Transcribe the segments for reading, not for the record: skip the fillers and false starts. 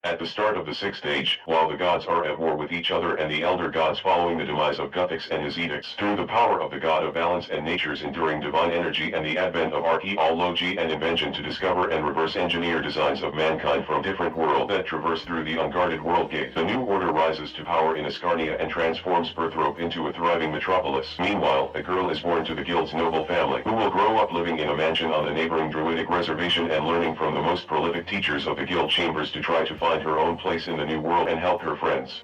At the start of the sixth age, while the gods are at war with each other and the elder gods following the demise of Guthix and his edicts, through the power of the god of balance and nature's enduring divine energy and the advent of archaeology and invention to discover and reverse engineer designs of mankind from different worlds that traverse through the unguarded world gate, the new order rises to power in Ascarnia and transforms Perthrope into a thriving metropolis. Meanwhile, a girl is born to the guild's noble family, who will grow up living in a mansion on the neighboring druidic reservation and learning from the most prolific teachers of the guild chambers to try to find her own place in the new world and help her friends.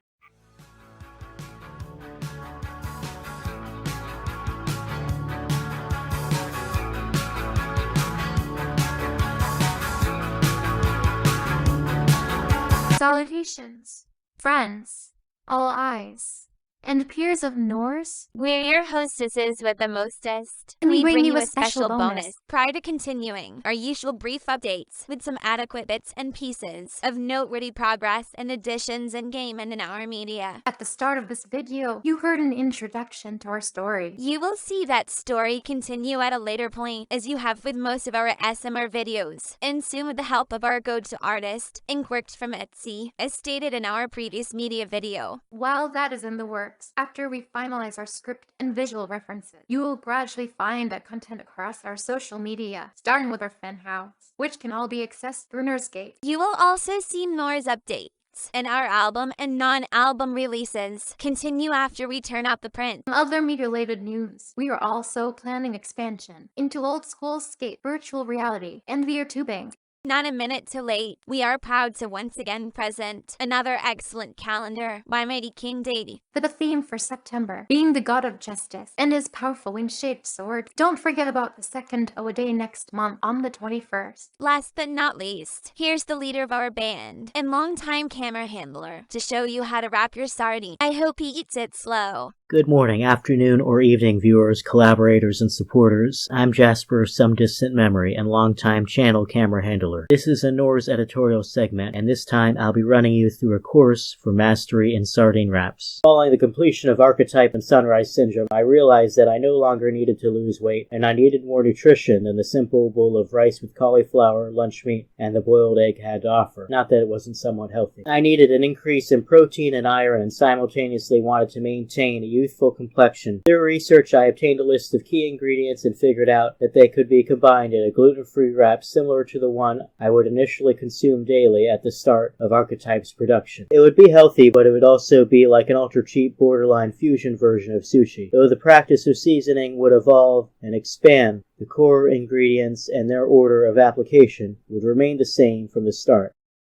Salutations, friends, all eyes, and peers of Norse. We're your hostesses with the mostest. And we bring you a special bonus. Prior to continuing, our usual brief updates with some adequate bits and pieces of noteworthy progress and additions in game and in our media. At the start of this video, you heard an introduction to our story. You will see that story continue at a later point, as you have with most of our SMR videos, and soon with the help of our go-to artist, Inkworked from Etsy, as stated in our previous media video. While that is in the works, after we finalize our script and visual references, you will gradually find that content across our social media, starting with our fan house, which can all be accessed through Nursegate. You will also see Nora's updates and our album and non-album releases continue after we turn out the print. Other media-related news, we are also planning expansion into old school skate, virtual reality, and VR tubing. Not a minute too late, we are proud to once again present another excellent calendar by Mighty King Deity. With a theme for September being the god of justice and his powerful wing-shaped sword. Don't forget about the second O-Day next month on the 21st. Last but not least, here's the leader of our band and longtime camera handler to show you how to wrap your sardine. I hope he eats it slow. Good morning, afternoon, or evening, viewers, collaborators, and supporters. I'm Jasper of Some Distant Memory and longtime channel camera handler. This is a Nora's editorial segment, and this time I'll be running you through a course for mastery in sardine wraps. Following the completion of Archetype and Sunrise Syndrome, I realized that I no longer needed to lose weight, and I needed more nutrition than the simple bowl of rice with cauliflower, lunch meat, and the boiled egg had to offer. Not that it wasn't somewhat healthy. I needed an increase in protein and iron and simultaneously wanted to maintain a youthful complexion. Through research, I obtained a list of key ingredients and figured out that they could be combined in a gluten-free wrap similar to the one I would initially consume daily at the start of Archetype's production. It would be healthy, but it would also be like an ultra-cheap borderline fusion version of sushi, though the practice of seasoning would evolve and expand. The core ingredients and their order of application would remain the same from the start.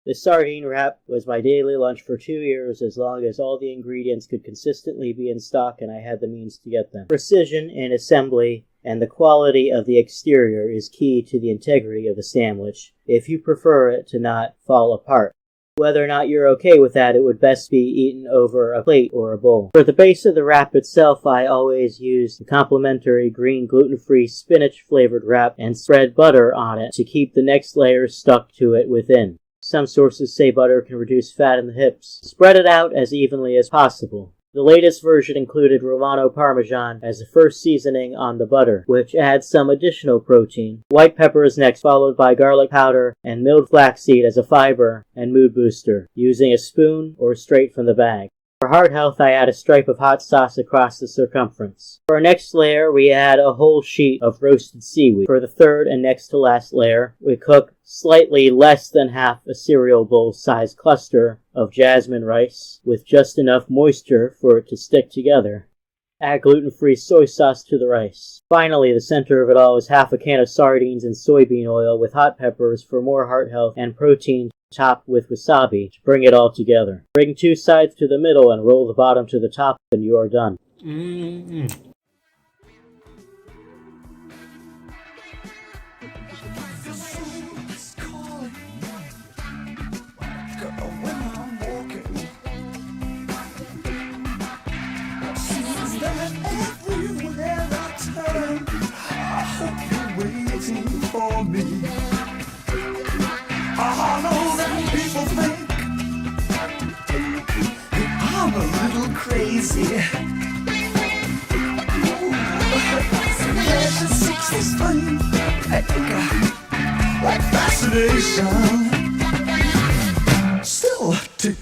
The sardine wrap was my daily lunch for 2 years, as long as all the ingredients could consistently be in stock and I had the means to get them. Precision in assembly and the quality of the exterior is key to the integrity of the sandwich, if you prefer it to not fall apart. Whether or not you're okay with that, it would best be eaten over a plate or a bowl. For the base of the wrap itself, I always use the complimentary green gluten-free spinach-flavored wrap and spread butter on it to keep the next layer stuck to it within. Some sources say butter can reduce fat in the hips. Spread it out as evenly as possible. The latest version included Romano Parmesan as the first seasoning on the butter, which adds some additional protein. White pepper is next, followed by garlic powder and milled flaxseed as a fiber and mood booster, using a spoon or straight from the bag. For heart health, I add a stripe of hot sauce across the circumference. For our next layer, we add a whole sheet of roasted seaweed. For the third and next to last layer, we cook slightly less than half a cereal bowl-sized cluster of jasmine rice with just enough moisture for it to stick together. Add gluten-free soy sauce to the rice. Finally, the center of it all is half a can of sardines and soybean oil with hot peppers for more heart health and protein, topped with wasabi to bring it all together. Bring two sides to the middle and roll the bottom to the top, and you are done. For me, I know that people think I'm a little crazy. There's a sixties flame, like fascination. Still, all to